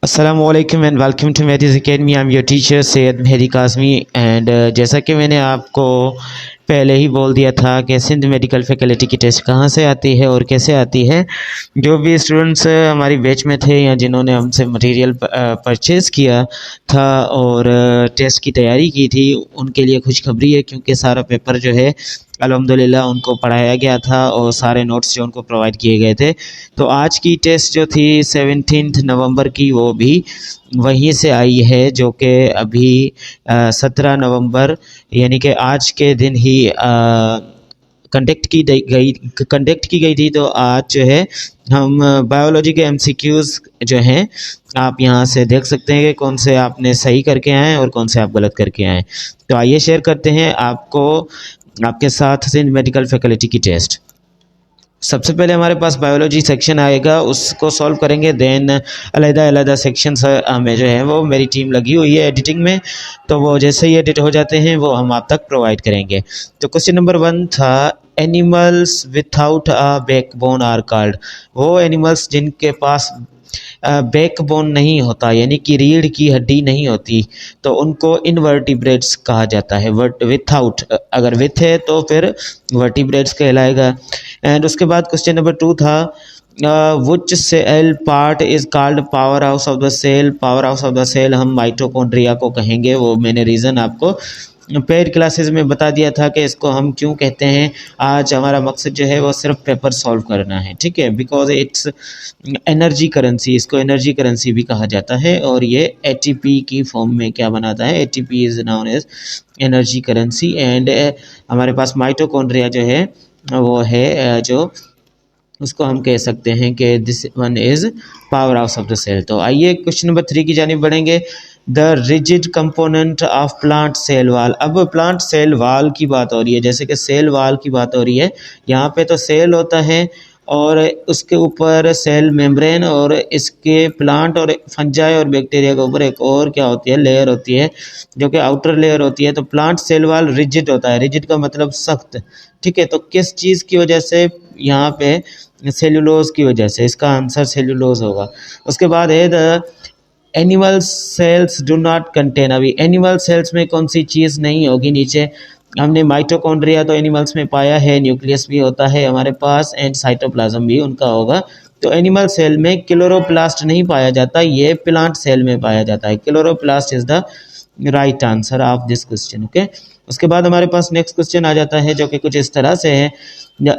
Assalamualaikum and welcome to Mehdi's Academy. I'm your teacher Syed Mehdi Kazmi and जैसा कि मैंने आपको पहले ही बोल दिया था कि सिंध मेडिकल फैकल्टी की टेस्ट कहाँ से आती है और कैसे आती है। जो भी स्टूडेंट्स हमारी बैच में थे या जिन्होंने हमसे मटेरियल परचेज़ किया था और टेस्ट की तैयारी की थी, उनके लिए खुशखबरी है क्योंकि सारा पेपर जो है अल्हम्दुलिल्लाह उनको पढ़ाया गया था और सारे नोट्स जो उनको प्रोवाइड किए गए थे। तो आज की टेस्ट जो थी 17 नवंबर की, वो भी वहीं से आई है जो कि अभी 17 नवंबर यानी कि आज के दिन ही कंडक्ट की गई थी। तो आज जो है हम बायोलॉजी के एमसीक्यूज़ जो हैं आप यहाँ से देख सकते हैं कि कौन से आपने सही करके आए हैं और कौन से आप गलत करके आए हैं। तो आइए शेयर करते हैं आपके साथ सिंध मेडिकल फैकल्टी की टेस्ट। सबसे पहले हमारे पास बायोलॉजी सेक्शन आएगा, उसको सॉल्व करेंगे। देन अलग-अलग सेक्शंस हमें जो है वो मेरी टीम लगी हुई है एडिटिंग में, तो वो जैसे ही एडिट हो जाते हैं वो हम आप तक प्रोवाइड करेंगे। तो क्वेश्चन नंबर 1 था animals without a backbone are called. वो एनिमल्स जिनके पास बैकबोन नहीं होता यानी कि रीढ़ की हड्डी नहीं होती, तो उनको इनवर्टिब्रेट्स कहा जाता है। विथआउट, अगर विथ है तो फिर वर्टिब्रेट्स कहलाएगा। एंड उसके बाद क्वेश्चन नंबर 2 था which cell part is called power house of the cell. Power house of the cell हम माइटोकॉन्ड्रिया को कहेंगे। वो मैंने रीज़न आपको पेड क्लासेस में बता दिया था कि इसको हम क्यों कहते हैं। आज हमारा मकसद जो है वो सिर्फ पेपर सॉल्व करना है, ठीक है, बिकॉज इट्स एनर्जी करेंसी, इसको एनर्जी करेंसी भी कहा जाता है। और ये एटीपी की फॉर्म में क्या बनाता है, ATP is known as energy currency. And हमारे पास माइटोकॉन्ड्रिया जो है वो है जो उसको हम कह सकते हैं कि this one is power house of the cell. तो आइए क्वेश्चन नंबर 3 की जानिब बढ़ेंगे। The rigid component of plant cell wall. अब प्लांट सेल वाल की बात हो रही है, जैसे कि सेल वाल की बात हो रही है। यहाँ पे तो सेल होता है और उसके ऊपर सेल मेम्ब्रेन, और इसके प्लांट और फंजाई और बैक्टीरिया के ऊपर एक और क्या होती है, लेयर होती है जो कि आउटर लेयर होती है। तो प्लांट सेल वाल रिजिड होता है। रिजिड का मतलब सख्त, ठीक है। तो किस चीज़ की वजह से, यहाँ पे सेल्यूलोज की वजह से, इसका आंसर सेल्यूलोज होगा। उसके बाद है the animal cells do not contain. अभी एनिमल सेल्स में कौन सी चीज़ नहीं होगी, नीचे हमने माइटोकॉन्ड्रिया तो एनिमल्स में पाया है, न्यूक्लियस भी होता है हमारे पास एंड साइटोप्लाज्म भी उनका होगा। तो एनिमल सेल में क्लोरोप्लास्ट नहीं पाया जाता, ये प्लांट सेल में पाया जाता है। Chloroplast is the right answer of this question, okay. उसके बाद हमारे पास नेक्स्ट क्वेश्चन आ जाता है जो कि कुछ इस तरह से है।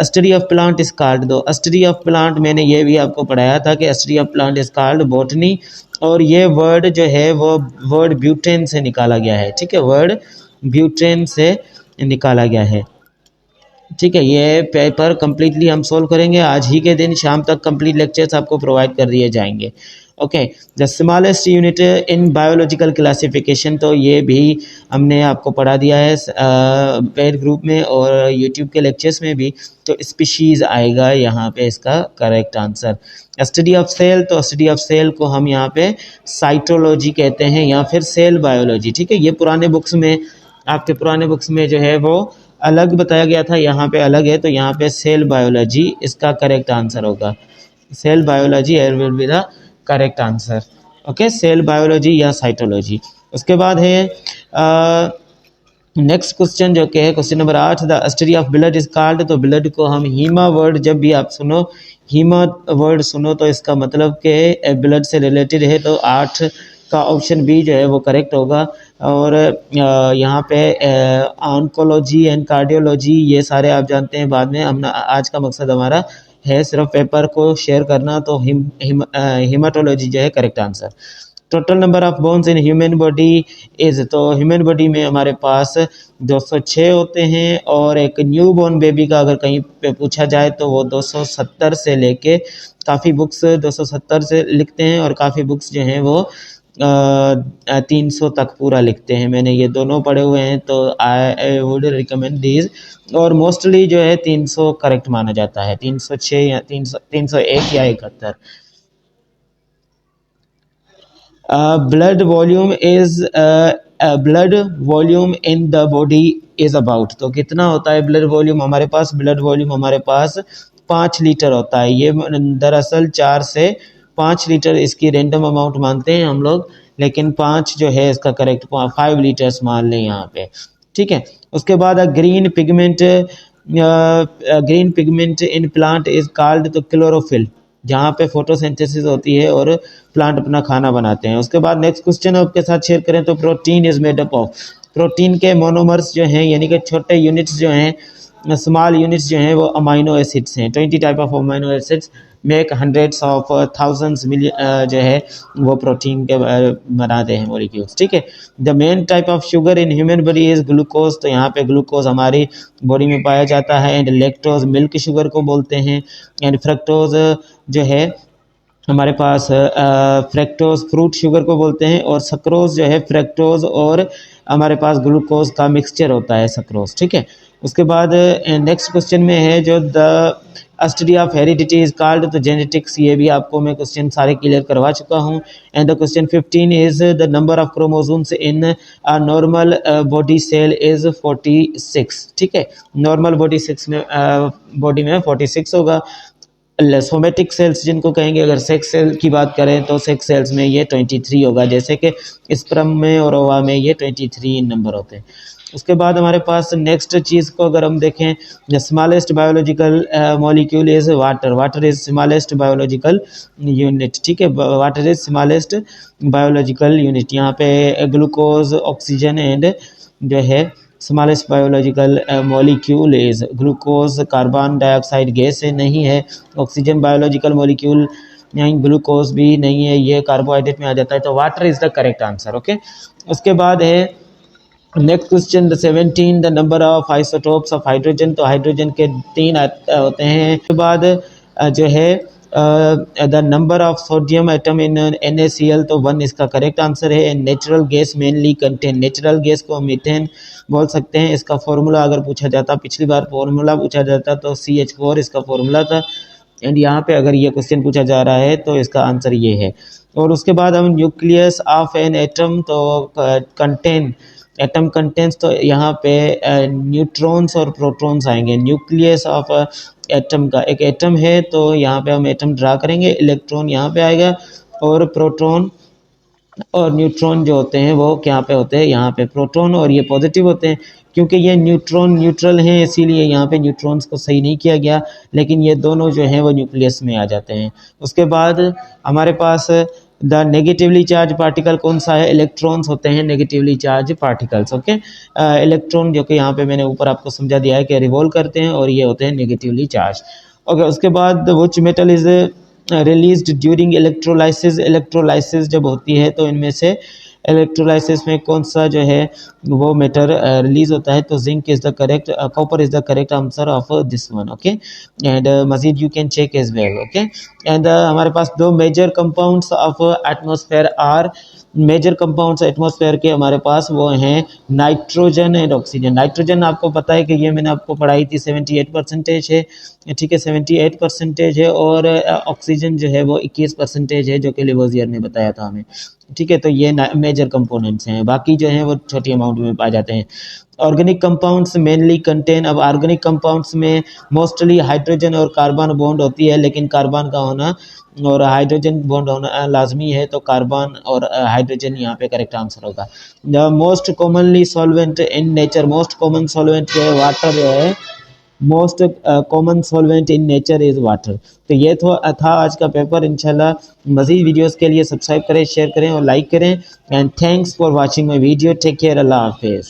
Study of plant is called. दो स्टडी ऑफ प्लांट मैंने ये भी आपको पढ़ाया था कि study of plant is called botany, और ये वर्ड जो है वो वर्ड ब्यूटेन से निकाला गया है, ठीक है, वर्ड ब्यूटेन से निकाला गया है, ठीक है। ये पेपर कम्प्लीटली हम सोल्व करेंगे आज ही के दिन, शाम तक कंप्लीट लेक्चर्स आपको प्रोवाइड कर दिए जाएंगे, okay. The smallest unit in biological classification, तो ये भी हमने आपको पढ़ा दिया है पेड ग्रुप में और यूट्यूब के लेक्चर्स में भी। तो स्पीशीज़ आएगा यहाँ पे इसका correct answer. Study of cell, तो स्टडी ऑफ सेल को हम यहाँ पे साइटोलॉजी कहते हैं या फिर सेल बायोलॉजी, ठीक है। ये पुराने बुक्स में, आपके पुराने बुक्स में जो है वो अलग बताया गया था, यहाँ पे अलग है। तो यहाँ पे सेल बायोलॉजी इसका करेक्ट आंसर होगा। Cell biology will be the correct answer, okay, cell biology या साइटोलॉजी। उसके बाद है नेक्स्ट क्वेश्चन जो कि है question number 8, the study of blood is called. तो ब्लड को हम हीमा वर्ड, जब भी आप सुनो हीमा वर्ड सुनो तो इसका मतलब कि ब्लड से रिलेटेड है। तो 8 का ऑप्शन बी जो है वो करेक्ट होगा। और यहाँ पे ऑन्कोलॉजी एंड कार्डियोलॉजी ये सारे आप जानते हैं बाद में। हम आज का मकसद हमारा है सिर्फ पेपर को शेयर करना। तो हीमाटोलॉजी जो है correct answer. Total number of bones in human body is, तो ह्यूमन बॉडी में हमारे पास 206 होते हैं, और एक न्यू बॉर्न बेबी का अगर कहीं पे पूछा जाए तो वो 270 से लेके, काफ़ी बुक्स 270 से लिखते हैं और काफ़ी बुक्स जो हैं वो 300 तक पूरा लिखते हैं। मैंने ये दोनों पढ़े हुए हैं, तो आई वुड रिकमेंड दीज। और मोस्टली जो है 300 करेक्ट माना जाता है, 306 या 301 या 71। Blood volume is blood volume in the body is about, तो कितना होता है ब्लड वॉल्यूम हमारे पास? ब्लड वॉल्यूम हमारे पास 5 लीटर होता है। ये दरअसल 4 से 5 लीटर इसकी रैंडम अमाउंट मानते हैं हम लोग, लेकिन 5 जो है इसका करेक्ट 5 लीटर्स मान लें यहाँ पे, ठीक है। उसके बाद green pigment in plant is called तो क्लोरोफिल, जहाँ पे फोटोसिंथेसिस होती है और प्लांट अपना खाना बनाते हैं। उसके बाद नेक्स्ट क्वेश्चन आपके साथ शेयर करें तो protein is made up of, protein के मोनोमर्स जो हैं यानी कि छोटे यूनिट्स जो हैं, स्मॉल यूनिट्स जो हैं वो अमाइनो एसिड्स हैं। 20 type of amino acids make hundreds of thousands million जो है वो प्रोटीन के बनाते हैं मॉलिक्यूल्स, ठीक है। The main type of sugar in human body is glucose, तो यहाँ पे ग्लूकोज हमारी बॉडी में पाया जाता है। एंड लैक्टोज मिल्क शुगर को बोलते हैं। एंड फ्रक्टोज जो है हमारे पास फ्रैक्टोज फ्रूट शुगर को बोलते हैं। और सक्रोज जो है फ्रैक्टोज और हमारे पास ग्लूकोज का मिक्सचर होता है सक्रोज, ठीक है। उसके बाद नेक्स्ट क्वेश्चन में है जो the study of heredity is called, तो जेनेटिक्स, ये भी आपको मैं क्वेश्चन सारे क्लियर करवा चुका हूँ। And the question 15 is the number of chromosomes in a normal body cell is 46, ठीक है। नॉर्मल बॉडी में 46 होगा। सोमेटिक सेल्स जिनको कहेंगे, अगर सेक्स सेल की बात करें तो सेक्स सेल्स में ये 23 होगा, जैसे कि स्पर्म में और ओवा में ये 23 नंबर होते हैं। उसके बाद हमारे पास नेक्स्ट चीज़ को अगर हम देखें, the smallest biological molecule is water, water is smallest biological unit, ठीक है। Water is smallest biological unit. यहाँ पे ग्लूकोज, ऑक्सीजन एंड जो है smallest biological molecule is glucose, carbon dioxide gas है नहीं है, ऑक्सीजन बायोलॉजिकल मॉलिक्यूल नहीं, ग्लूकोज भी नहीं है, ये कार्बोहाइड्रेट में आ जाता है, तो water is the correct answer, okay. उसके बाद है next question the 17 the number of isotopes of hydrogen, तो हाइड्रोजन के 3 होते हैं। उसके बाद जो है the number of sodium atom in NaCl, तो 1 इसका करेक्ट आंसर है। And natural gas mainly contain, natural gas को मीथेन बोल सकते हैं। इसका फॉर्मूला अगर पूछा जाता, पिछली बार फॉर्मूला पूछा जाता तो CH4 इसका फॉर्मूला था। एंड यहाँ पे अगर ये क्वेश्चन पूछा जा रहा है तो इसका आंसर ये है। और उसके बाद हम न्यूक्लियस ऑफ एन एटम, तो कंटेन एटम कंटेंट्स, तो यहाँ पे न्यूट्रॉन्स और प्रोटॉन्स आएंगे। न्यूक्लियस ऑफ एटम का एक एटम है तो यहाँ पे हम एटम ड्रा करेंगे, इलेक्ट्रॉन यहाँ पे आएगा और प्रोटॉन और न्यूट्रॉन जो होते हैं वो क्या पे होते हैं, यहाँ पे प्रोटॉन, और ये पॉजिटिव होते हैं क्योंकि ये न्यूट्रॉन न्यूट्रल हैं, इसीलिए यहाँ पे न्यूट्रॉन्स को सही नहीं किया गया, लेकिन ये दोनों जो हैं वो न्यूक्लियस में आ जाते हैं। उसके बाद हमारे पास द नेगेटिवली चार्ज पार्टिकल कौन सा है, इलेक्ट्रॉन्स होते हैं negatively charge particles, okay. Electron जो कि यहाँ पे मैंने ऊपर आपको समझा दिया है कि रिवॉल्व करते हैं और ये होते हैं नेगेटिवली चार्ज, ओके। उसके बाद which metal is released during electrolysis, electrolysis जब होती है तो इनमें से इलेक्ट्रोलाइसिस में कौन सा जो है वो मेटर रिलीज होता है, तो zinc is the correct, copper is the correct answer of this one, okay. And Majeed you can check as well, okay. And हमारे पास 2 major compounds of atmosphere are, major compounds atmosphere के हमारे पास वो हैं nitrogen and oxygen. Nitrogen आपको पता है कि ये मैंने आपको पढ़ाई थी 78% है, ठीक है, 78% है। और ऑक्सीजन जो है वो 21% है, जो कि लेवोजियर ने बताया था हमें, ठीक है। तो ये मेजर कंपोनेंट्स हैं, बाकी जो हैं वो छोटी अमाउंट में पाए जाते हैं। ऑर्गेनिक कंपाउंड्स मेनली कंटेन, अब ऑर्गेनिक कंपाउंड्स में मोस्टली हाइड्रोजन और कार्बन बॉन्ड होती है, लेकिन कार्बन का होना और हाइड्रोजन बॉन्ड होना लाजमी है, तो कार्बन और हाइड्रोजन यहाँ पे करेक्ट आंसर होगा। The most commonly solvent in nature, most common solvent जो है वाटर जो है, most common solvent in nature is water. तो ये था आज का पेपर। इंशाल्लाह मज़ीद वीडियोस के लिए सब्सक्राइब करें, शेयर करें और लाइक करें। And thanks for watching my video. Take care, अल्लाह हाफिज़।